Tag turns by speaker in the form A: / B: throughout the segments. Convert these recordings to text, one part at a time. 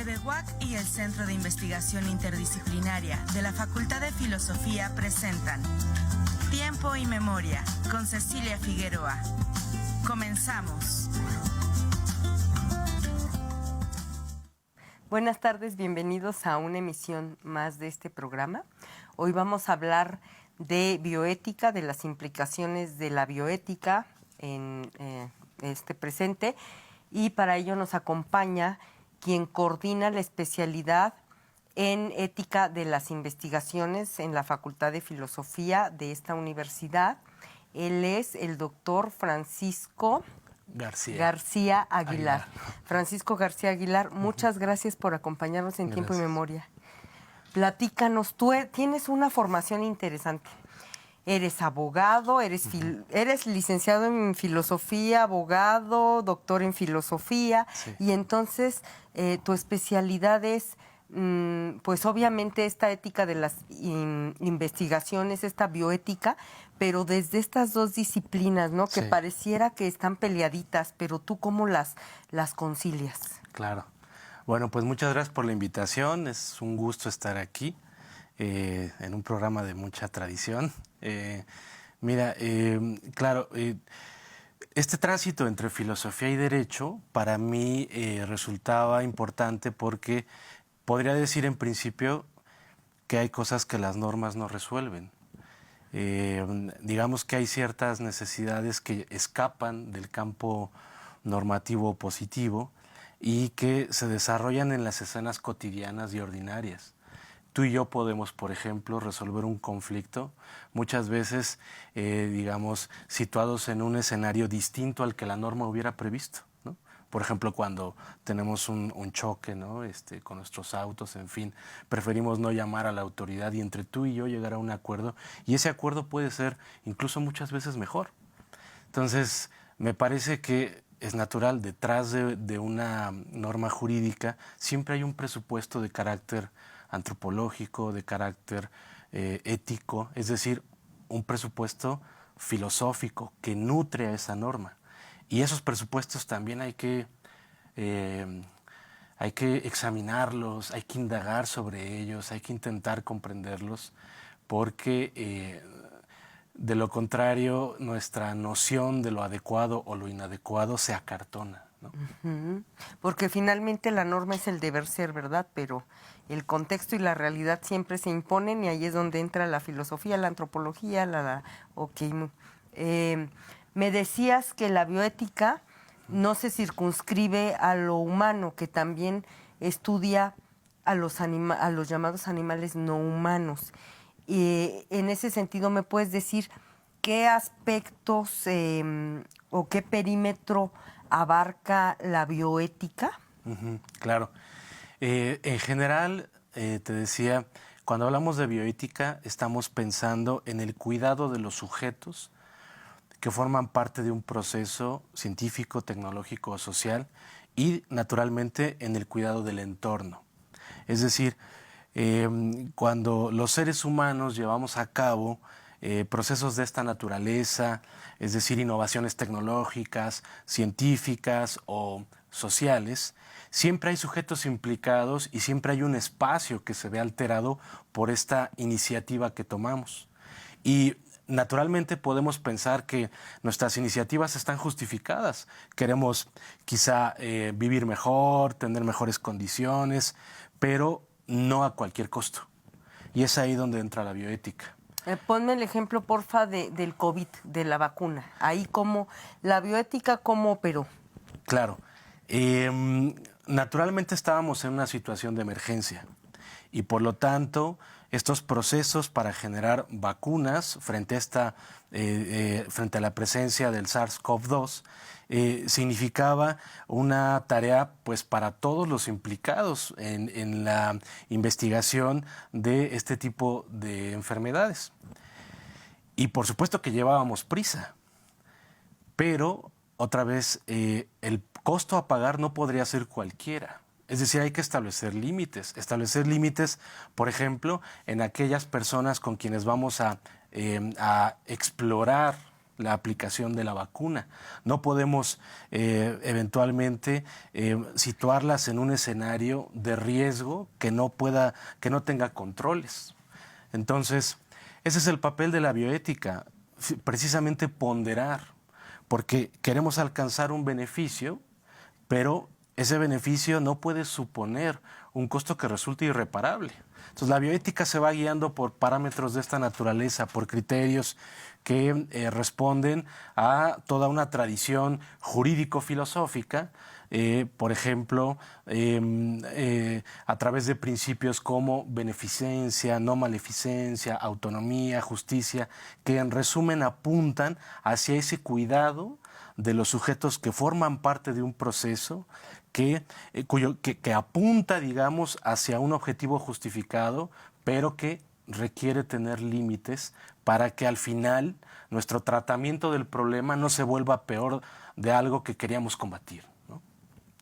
A: EBEWAC y el Centro de Investigación Interdisciplinaria de la Facultad de Filosofía presentan Tiempo y Memoria con Cecilia Figueroa. Comenzamos.
B: Buenas tardes, bienvenidos a una emisión más de este programa. Hoy vamos a hablar de bioética, de las implicaciones de la bioética en este presente, y para ello nos acompaña quien coordina la especialidad en ética de las investigaciones en la Facultad de Filosofía de esta universidad. Él es el doctor Francisco García Aguilar. Francisco García Aguilar, muchas gracias por acompañarnos en Tiempo y Memoria. Platícanos, tú tienes una formación interesante. Eres abogado, eres licenciado en filosofía, abogado, doctor en filosofía, sí. Y entonces tu especialidad es, pues obviamente esta ética de las investigaciones, esta bioética, pero desde estas dos disciplinas, ¿no? Que sí, pareciera que están peleaditas, pero tú ¿cómo las concilias?
C: Claro. Bueno, pues muchas gracias por la invitación. Es un gusto estar aquí en un programa de mucha tradición. Claro, este tránsito entre filosofía y derecho para mí resultaba importante porque podría decir en principio que hay cosas que las normas no resuelven. Digamos que hay ciertas necesidades que escapan del campo normativo positivo y que se desarrollan en las escenas cotidianas y ordinarias. Tú y yo podemos, por ejemplo, resolver un conflicto, muchas veces, digamos, situados en un escenario distinto al que la norma hubiera previsto, ¿no? Por ejemplo, cuando tenemos un choque, ¿no? Con nuestros autos, en fin, preferimos no llamar a la autoridad y entre tú y yo llegar a un acuerdo, y ese acuerdo puede ser incluso muchas veces mejor. Entonces, me parece que es natural, detrás de una norma jurídica siempre hay un presupuesto de carácter antropológico, de carácter ético, es decir, un presupuesto filosófico que nutre a esa norma. Y esos presupuestos también hay que examinarlos, hay que indagar sobre ellos, hay que intentar comprenderlos, porque de lo contrario nuestra noción de lo adecuado o lo inadecuado se acartona, ¿no?
B: Porque finalmente la norma es el deber ser, ¿verdad? Pero el contexto y la realidad siempre se imponen y ahí es donde entra la filosofía, la antropología, me decías que la bioética no se circunscribe a lo humano, que también estudia a los llamados animales no humanos. En ese sentido, ¿me puedes decir qué aspectos o qué perímetro abarca la bioética?
C: Claro. En general, te decía, cuando hablamos de bioética, estamos pensando en el cuidado de los sujetos que forman parte de un proceso científico, tecnológico o social y, naturalmente, en el cuidado del entorno. Es decir, cuando los seres humanos llevamos a cabo procesos de esta naturaleza, es decir, innovaciones tecnológicas, científicas o sociales, siempre hay sujetos implicados y siempre hay un espacio que se ve alterado por esta iniciativa que tomamos. Y naturalmente podemos pensar que nuestras iniciativas están justificadas. Queremos quizá vivir mejor, tener mejores condiciones, pero no a cualquier costo. Y es ahí donde entra la bioética.
B: Ponme el ejemplo, porfa, del COVID, de la vacuna. Ahí cómo, la bioética, ¿cómo operó?
C: Claro. Naturalmente estábamos en una situación de emergencia y por lo tanto estos procesos para generar vacunas frente a la presencia del SARS-CoV-2 significaba una tarea pues para todos los implicados en la investigación de este tipo de enfermedades. Y por supuesto que llevábamos prisa, pero otra vez el costo a pagar no podría ser cualquiera. Es decir, hay que establecer límites, por ejemplo, en aquellas personas con quienes vamos a explorar la aplicación de la vacuna. No podemos eventualmente situarlas en un escenario de riesgo que no tenga controles. Entonces, ese es el papel de la bioética, precisamente ponderar, porque queremos alcanzar un beneficio, pero ese beneficio no puede suponer un costo que resulte irreparable. Entonces, la bioética se va guiando por parámetros de esta naturaleza, por criterios que responden a toda una tradición jurídico-filosófica, por ejemplo, a través de principios como beneficencia, no maleficencia, autonomía, justicia, que en resumen apuntan hacia ese cuidado de los sujetos que forman parte de un proceso que apunta, digamos, hacia un objetivo justificado, pero que requiere tener límites para que al final nuestro tratamiento del problema no se vuelva peor de algo que queríamos combatir, ¿no?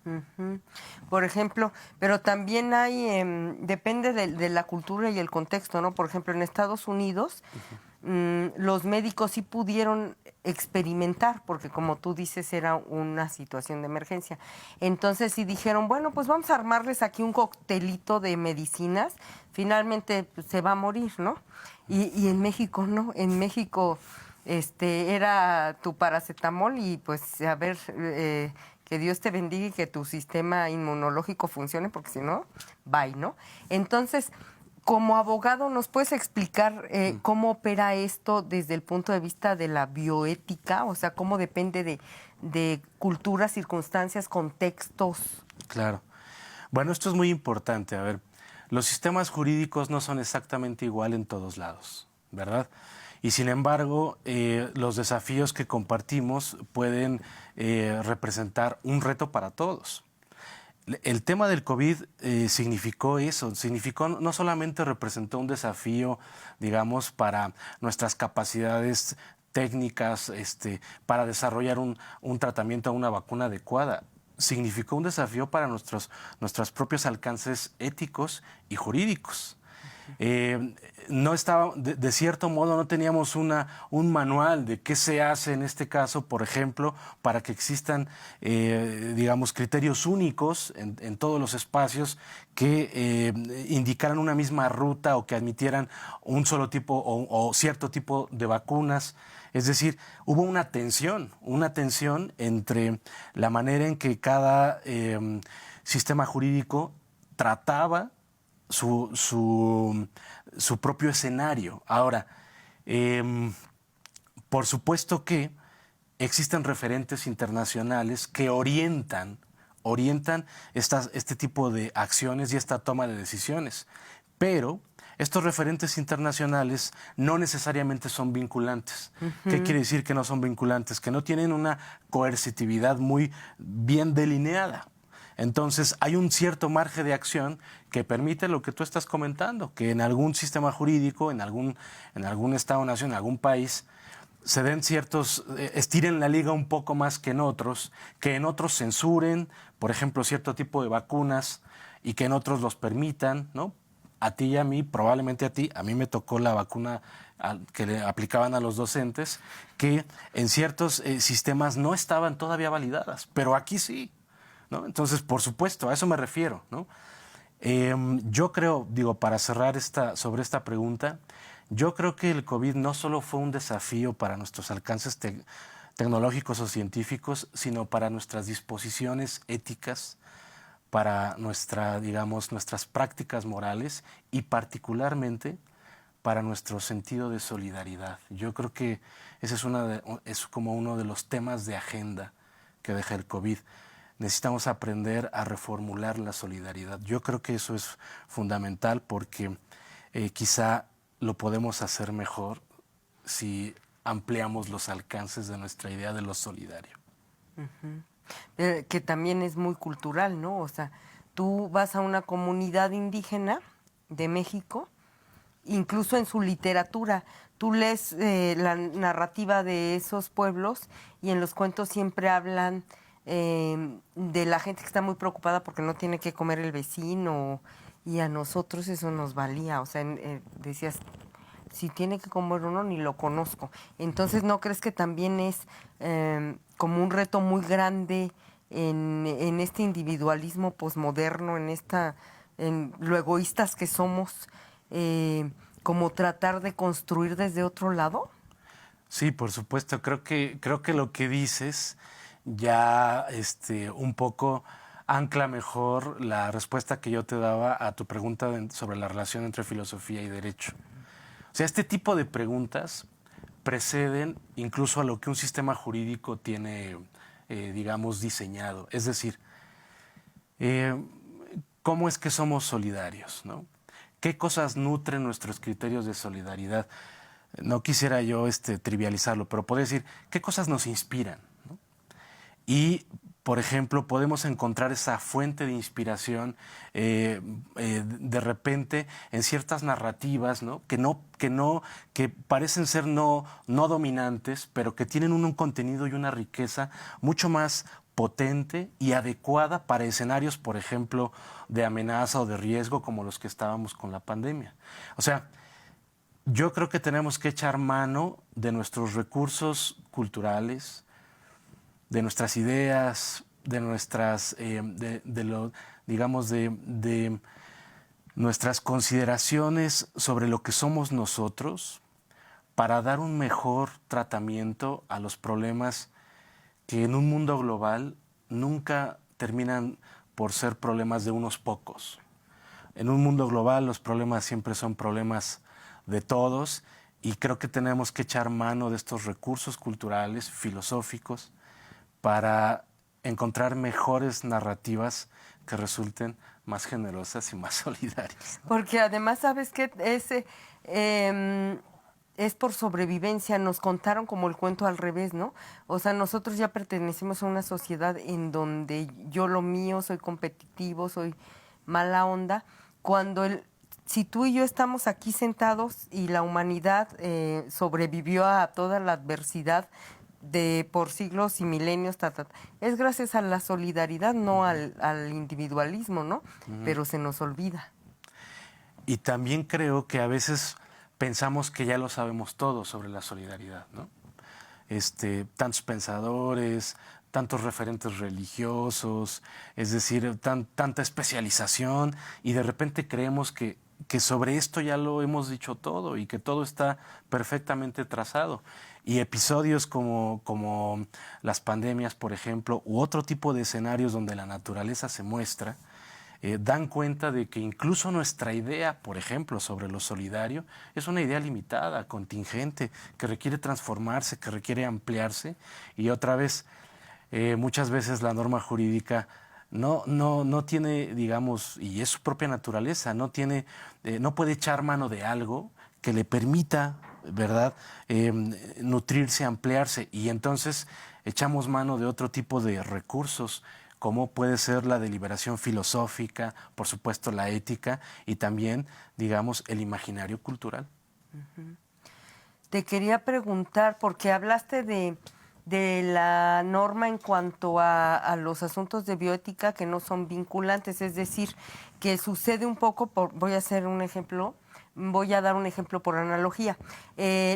B: Uh-huh. Por ejemplo, pero también hay, depende de la cultura y el contexto, ¿no? Por ejemplo, en Estados Unidos, los médicos sí pudieron experimentar, porque como tú dices, era una situación de emergencia. Entonces sí dijeron, bueno, pues vamos a armarles aquí un coctelito de medicinas, finalmente pues, se va a morir, ¿no? Y en México no, en México era tu paracetamol y pues a ver, que Dios te bendiga y que tu sistema inmunológico funcione, porque si no, bye, ¿no? Entonces, como abogado, ¿nos puedes explicar cómo opera esto desde el punto de vista de la bioética? O sea, ¿cómo depende de culturas, circunstancias, contextos?
C: Claro. Bueno, esto es muy importante. A ver, los sistemas jurídicos no son exactamente igual en todos lados, ¿verdad? Y sin embargo, los desafíos que compartimos pueden representar un reto para todos. El tema del COVID significó eso, no solamente representó un desafío, digamos, para nuestras capacidades técnicas, para desarrollar un tratamiento a una vacuna adecuada, significó un desafío para nuestros propios alcances éticos y jurídicos. No estaba, de cierto modo, no teníamos un manual de qué se hace en este caso, por ejemplo, para que existan, digamos, criterios únicos en todos los espacios que indicaran una misma ruta o que admitieran un solo tipo o cierto tipo de vacunas. Es decir, hubo una tensión entre la manera en que cada sistema jurídico trataba su propio escenario. Ahora, por supuesto que existen referentes internacionales que orientan este tipo de acciones y esta toma de decisiones, pero estos referentes internacionales no necesariamente son vinculantes. Uh-huh. ¿Qué quiere decir que no son vinculantes? Que no tienen una coercitividad muy bien delineada. Entonces, hay un cierto margen de acción que permite lo que tú estás comentando, que en algún sistema jurídico, en algún Estado-nación, en algún país, se den estiren la liga un poco más que en otros censuren, por ejemplo, cierto tipo de vacunas y que en otros los permitan, ¿no? A ti y a mí, probablemente a mí me tocó la vacuna que le aplicaban a los docentes, que en ciertos sistemas no estaban todavía validadas, pero aquí sí, ¿no? Entonces, por supuesto, a eso me refiero, ¿no? Yo creo, para cerrar sobre esta pregunta, yo creo que el COVID no solo fue un desafío para nuestros alcances tecnológicos o científicos, sino para nuestras disposiciones éticas, para nuestras prácticas morales y particularmente para nuestro sentido de solidaridad. Yo creo que ese es como uno de los temas de agenda que deja el COVID. Necesitamos aprender a reformular la solidaridad. Yo creo que eso es fundamental porque quizá lo podemos hacer mejor si ampliamos los alcances de nuestra idea de lo solidario.
B: Uh-huh. Que también es muy cultural, ¿no? O sea, tú vas a una comunidad indígena de México, incluso en su literatura, tú lees la narrativa de esos pueblos y en los cuentos siempre hablan de la gente que está muy preocupada porque no tiene que comer el vecino y a nosotros eso nos valía. O sea, decías, si tiene que comer uno ni lo conozco. Entonces, ¿no crees que también es como un reto muy grande en este individualismo posmoderno, en lo egoístas que somos, como tratar de construir desde otro lado?
C: Sí, por supuesto. Creo que lo que dices ya un poco ancla mejor la respuesta que yo te daba a tu pregunta sobre la relación entre filosofía y derecho. O sea, este tipo de preguntas preceden incluso a lo que un sistema jurídico tiene, digamos, diseñado. Es decir, ¿cómo es que somos solidarios, ¿no? ¿Qué cosas nutren nuestros criterios de solidaridad? No quisiera yo trivializarlo, pero podría decir, ¿qué cosas nos inspiran, ¿no? Y, por ejemplo, podemos encontrar esa fuente de inspiración de repente en ciertas narrativas, ¿no? Que parecen ser no dominantes, pero que tienen un contenido y una riqueza mucho más potente y adecuada para escenarios, por ejemplo, de amenaza o de riesgo como los que estábamos con la pandemia. O sea, yo creo que tenemos que echar mano de nuestros recursos culturales, de nuestras ideas, de nuestras, digamos, de nuestras consideraciones sobre lo que somos nosotros para dar un mejor tratamiento a los problemas que en un mundo global nunca terminan por ser problemas de unos pocos. En un mundo global los problemas siempre son problemas de todos y creo que tenemos que echar mano de estos recursos culturales, filosóficos, para encontrar mejores narrativas que resulten más generosas y más solidarias, ¿no?
B: Porque además, ¿sabes qué? Es por sobrevivencia, nos contaron como el cuento al revés, ¿no? O sea, nosotros ya pertenecemos a una sociedad en donde yo lo mío, soy competitivo, soy mala onda, cuando si tú y yo estamos aquí sentados y la humanidad sobrevivió a toda la adversidad por siglos y milenios, es gracias a la solidaridad, no al individualismo, ¿no? Pero se nos olvida.
C: Y también creo que a veces pensamos que ya lo sabemos todo sobre la solidaridad, ¿no? Tantos pensadores, tantos referentes religiosos, es decir, tanta especialización, y de repente creemos que sobre esto ya lo hemos dicho todo y que todo está perfectamente trazado. Y episodios como las pandemias, por ejemplo, u otro tipo de escenarios donde la naturaleza se muestra, dan cuenta de que incluso nuestra idea, por ejemplo, sobre lo solidario, es una idea limitada, contingente, que requiere transformarse, que requiere ampliarse. Y otra vez, muchas veces la norma jurídica no tiene, digamos, y es su propia naturaleza, no puede echar mano de algo que le permita, ¿verdad?, nutrirse, ampliarse, y entonces echamos mano de otro tipo de recursos, como puede ser la deliberación filosófica, por supuesto la ética, y también, digamos, el imaginario cultural.
B: Te quería preguntar, porque hablaste de la norma en cuanto a los asuntos de bioética que no son vinculantes, es decir, que sucede un poco, voy a dar un ejemplo por analogía,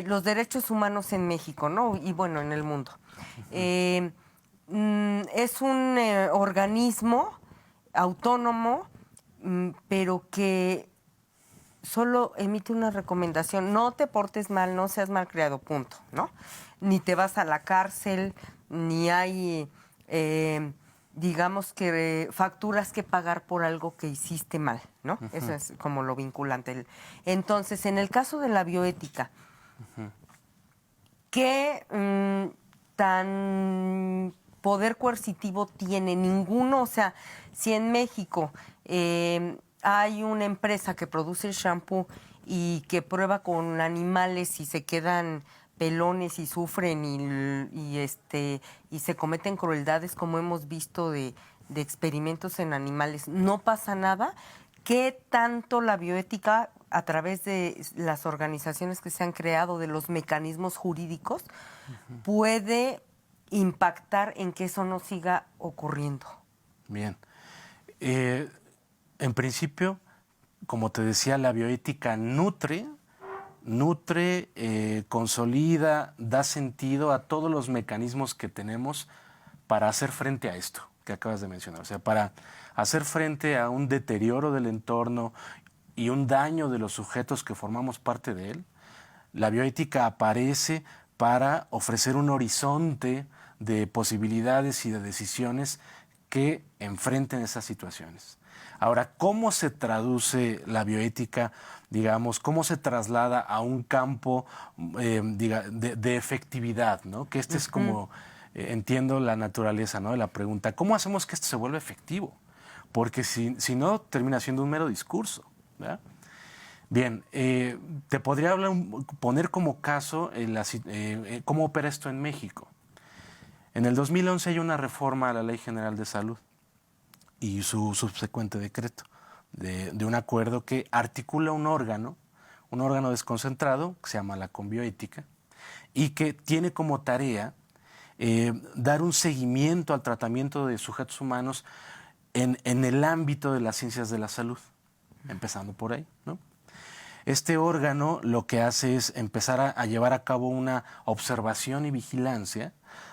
B: los derechos humanos en México, ¿no? Y bueno, en el mundo. Es un organismo autónomo, pero que solo emite una recomendación: no te portes mal, no seas malcriado, punto, ¿no? Ni te vas a la cárcel, ni hay, digamos que facturas que pagar por algo que hiciste mal, ¿no? Eso es como lo vinculante. Entonces, en el caso de la bioética, ¿qué tan poder coercitivo tiene? Ninguno. O sea, si en México hay una empresa que produce el shampoo y que prueba con animales y se quedan pelones y sufren y se cometen crueldades, como hemos visto de experimentos en animales, no pasa nada. ¿Qué tanto la bioética, a través de las organizaciones que se han creado, de los mecanismos jurídicos, puede impactar en que eso no siga ocurriendo?
C: Bien. En principio, como te decía, la bioética nutre nutre, consolida, da sentido a todos los mecanismos que tenemos para hacer frente a esto que acabas de mencionar. O sea, para hacer frente a un deterioro del entorno y un daño de los sujetos que formamos parte de él, la bioética aparece para ofrecer un horizonte de posibilidades y de decisiones que enfrenten esas situaciones. Ahora, ¿cómo se traduce la bioética, digamos, cómo se traslada a un campo de efectividad, ¿no? Que este es como, entiendo la naturaleza, ¿no?, de la pregunta, ¿cómo hacemos que esto se vuelva efectivo? Porque si no, termina siendo un mero discurso, ¿verdad? Bien, te podría poner como caso cómo opera esto en México. En el 2011 hay una reforma a la Ley General de Salud y su subsecuente decreto de un acuerdo que articula un órgano desconcentrado que se llama la Conbioética y que tiene como tarea dar un seguimiento al tratamiento de sujetos humanos en el ámbito de las ciencias de la salud, empezando por ahí, ¿no? Este órgano lo que hace es empezar a llevar a cabo una observación y vigilancia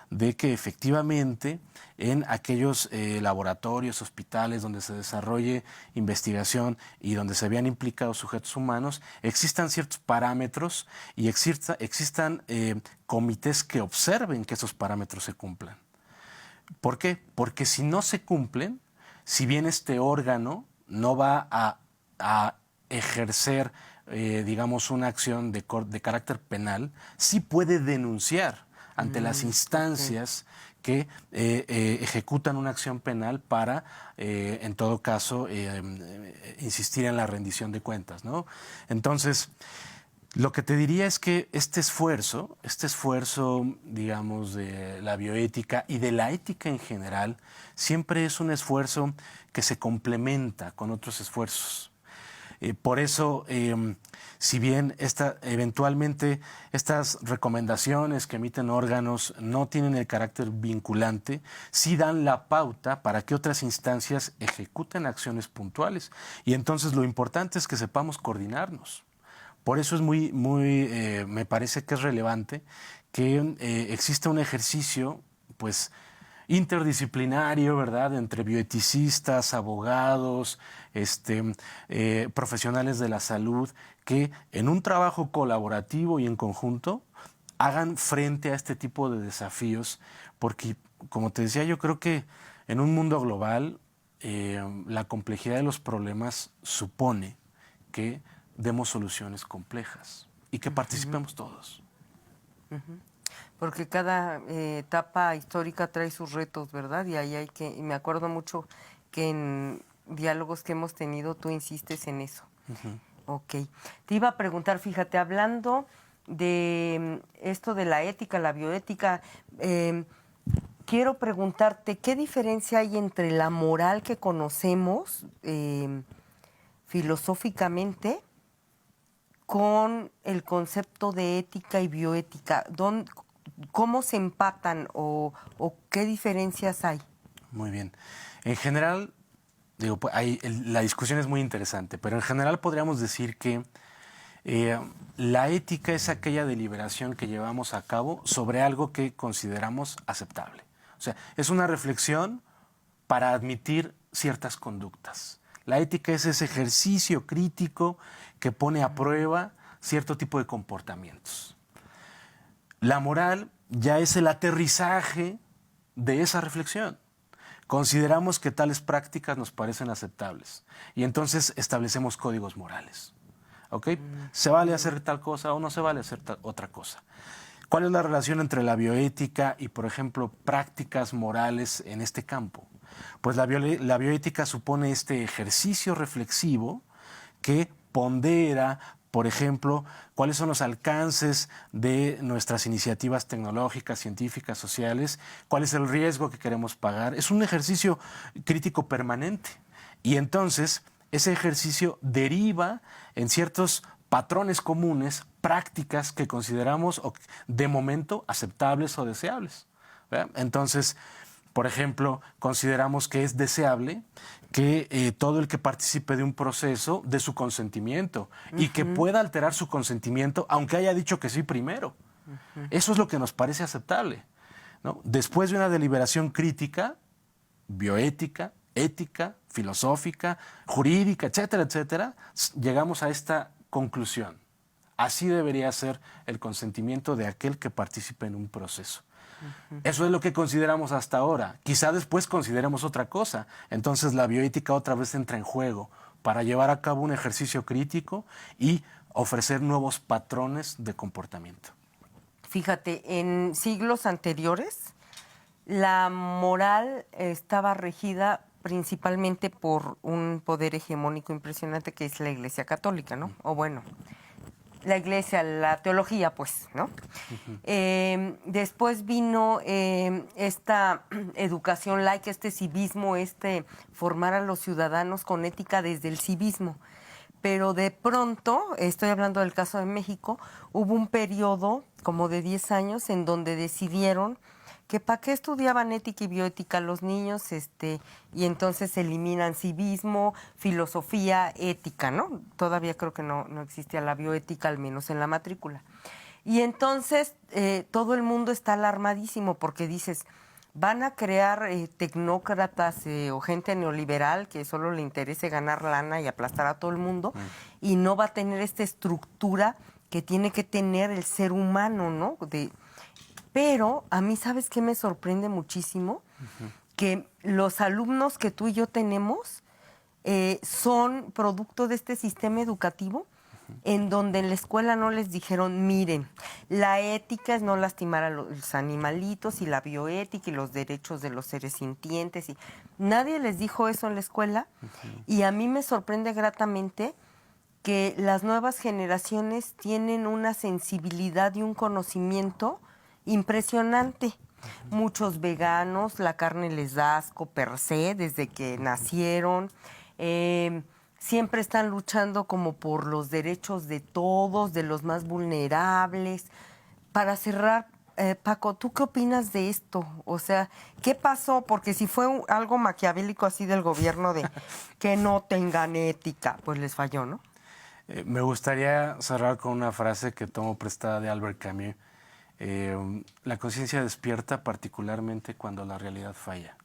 C: de que efectivamente en aquellos laboratorios, hospitales donde se desarrolle investigación y donde se vean implicados sujetos humanos, existan ciertos parámetros y existan comités que observen que esos parámetros se cumplan. ¿Por qué? Porque si no se cumplen, si bien este órgano no va a ejercer digamos, una acción de carácter penal, sí puede denunciar ante las instancias que ejecutan una acción penal para, en todo caso, insistir en la rendición de cuentas, ¿no? Entonces, lo que te diría es que este esfuerzo, digamos, de la bioética y de la ética en general, siempre es un esfuerzo que se complementa con otros esfuerzos. Por eso, si bien eventualmente estas recomendaciones que emiten órganos no tienen el carácter vinculante, sí dan la pauta para que otras instancias ejecuten acciones puntuales. Y entonces lo importante es que sepamos coordinarnos. Por eso es me parece que es relevante que exista un ejercicio, pues, interdisciplinario, ¿verdad?, entre bioeticistas, abogados, profesionales de la salud, que en un trabajo colaborativo y en conjunto hagan frente a este tipo de desafíos, porque, como te decía, yo creo que en un mundo global la complejidad de los problemas supone que demos soluciones complejas y que participemos todos.
B: Porque cada etapa histórica trae sus retos, ¿verdad? Y ahí y me acuerdo mucho que en diálogos que hemos tenido tú insistes en eso. Ok. Te iba a preguntar, fíjate, hablando de esto de la ética, la bioética, quiero preguntarte, ¿qué diferencia hay entre la moral que conocemos filosóficamente con el concepto de ética y bioética? ¿Cómo se empatan o qué diferencias hay?
C: Muy bien. En general, digo, la discusión es muy interesante, pero en general podríamos decir que la ética es aquella deliberación que llevamos a cabo sobre algo que consideramos aceptable. O sea, es una reflexión para admitir ciertas conductas. La ética es ese ejercicio crítico que pone a prueba cierto tipo de comportamientos. La moral ya es el aterrizaje de esa reflexión. Consideramos que tales prácticas nos parecen aceptables y entonces establecemos códigos morales. ¿Ok? ¿Se vale hacer tal cosa o no se vale hacer otra cosa? ¿Cuál es la relación entre la bioética y, por ejemplo, prácticas morales en este campo? Pues la bioética supone este ejercicio reflexivo que pondera, por ejemplo, cuáles son los alcances de nuestras iniciativas tecnológicas, científicas, sociales, cuál es el riesgo que queremos pagar. Es un ejercicio crítico permanente. Y entonces ese ejercicio deriva en ciertos patrones comunes, prácticas que consideramos de momento aceptables o deseables, ¿verdad? Entonces, Por ejemplo, consideramos que es deseable que todo el que participe de un proceso dé su consentimiento y que pueda alterar su consentimiento aunque haya dicho que sí primero. Eso es lo que nos parece aceptable, ¿no? Después de una deliberación crítica, bioética, ética, filosófica, jurídica, etcétera, etcétera, llegamos a esta conclusión. Así debería ser el consentimiento de aquel que participe en un proceso. Eso es lo que consideramos hasta ahora. Quizá después consideremos otra cosa. Entonces la bioética otra vez entra en juego para llevar a cabo un ejercicio crítico y ofrecer nuevos patrones de comportamiento.
B: Fíjate, en siglos anteriores la moral estaba regida principalmente por un poder hegemónico impresionante que es la Iglesia Católica, ¿no? O bueno, la Iglesia, la teología, pues, ¿no? Después vino esta educación laica, este civismo, formar a los ciudadanos con ética desde el civismo. Pero de pronto, estoy hablando del caso de México, hubo un periodo como de 10 años en donde decidieron que para qué estudiaban ética y bioética los niños, y entonces eliminan civismo, filosofía, ética, ¿no? Todavía creo que no existía la bioética, al menos en la matrícula. Y entonces todo el mundo está alarmadísimo porque dices, van a crear tecnócratas o gente neoliberal que solo le interese ganar lana y aplastar a todo el mundo, y no va a tener esta estructura que tiene que tener el ser humano, ¿no? Pero a mí, ¿sabes qué me sorprende muchísimo? Que los alumnos que tú y yo tenemos son producto de este sistema educativo en donde en la escuela no les dijeron, miren, la ética es no lastimar a los animalitos y la bioética y los derechos de los seres sintientes. Y nadie les dijo eso en la escuela. Y a mí me sorprende gratamente que las nuevas generaciones tienen una sensibilidad y un conocimiento impresionante. Muchos veganos, la carne les da asco per se desde que nacieron. Siempre están luchando como por los derechos de todos, de los más vulnerables. Para cerrar, Paco, ¿tú qué opinas de esto? O sea, ¿qué pasó? Porque si fue algo maquiavélico así del gobierno de que no tengan ética, pues les falló, ¿no?
C: Me gustaría cerrar con una frase que tomo prestada de Albert Camus. La conciencia despierta particularmente cuando la realidad falla.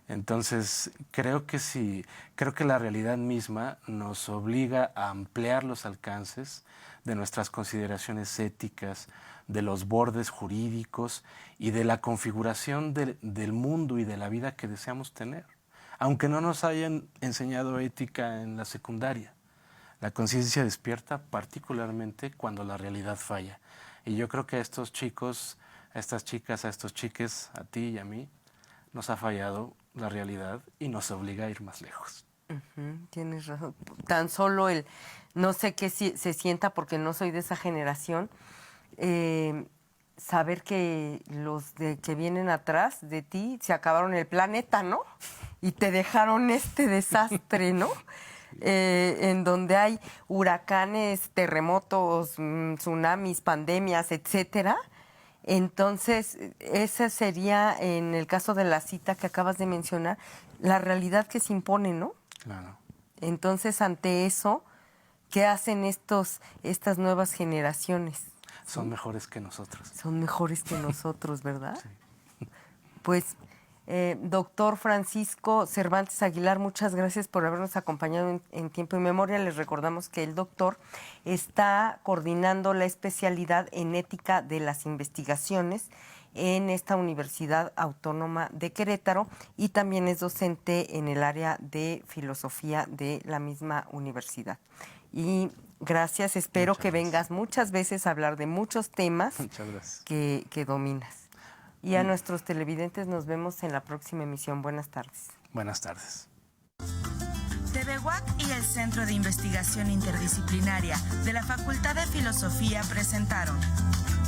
C: Entonces, creo que la realidad misma nos obliga a ampliar los alcances de nuestras consideraciones éticas, de los bordes jurídicos y de la configuración del mundo y de la vida que deseamos tener, aunque no nos hayan enseñado ética en la secundaria. La conciencia despierta particularmente cuando la realidad falla. Y yo creo que a estos chicos, a estas chicas, a estos chiques, a ti y a mí, nos ha fallado la realidad y nos obliga a ir más lejos.
B: Tienes razón. Tan solo no sé qué se sienta porque no soy de esa generación, saber que los que vienen atrás de ti se acabaron el planeta, ¿no? Y te dejaron este desastre, ¿no? En donde hay huracanes, terremotos, tsunamis, pandemias, etcétera. Entonces, esa sería, en el caso de la cita que acabas de mencionar, la realidad que se impone, ¿no?
C: Claro.
B: Entonces, ante eso, ¿qué hacen estas nuevas generaciones?
C: Son mejores que nosotros.
B: Son mejores que nosotros, ¿verdad?
C: Sí.
B: Pues, doctor Francisco Cervantes Aguilar, muchas gracias por habernos acompañado en Tiempo y Memoria. Les recordamos que el doctor está coordinando la especialidad en ética de las investigaciones en esta Universidad Autónoma de Querétaro y también es docente en el área de filosofía de la misma universidad. Y gracias, espero que vengas muchas veces a hablar de muchos temas que dominas. Y a nuestros televidentes nos vemos en la próxima emisión. Buenas tardes.
C: Buenas tardes.
A: TV UAC y el Centro de Investigación Interdisciplinaria de la Facultad de Filosofía presentaron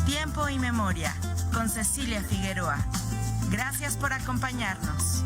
A: Tiempo y Memoria con Cecilia Figueroa. Gracias por acompañarnos.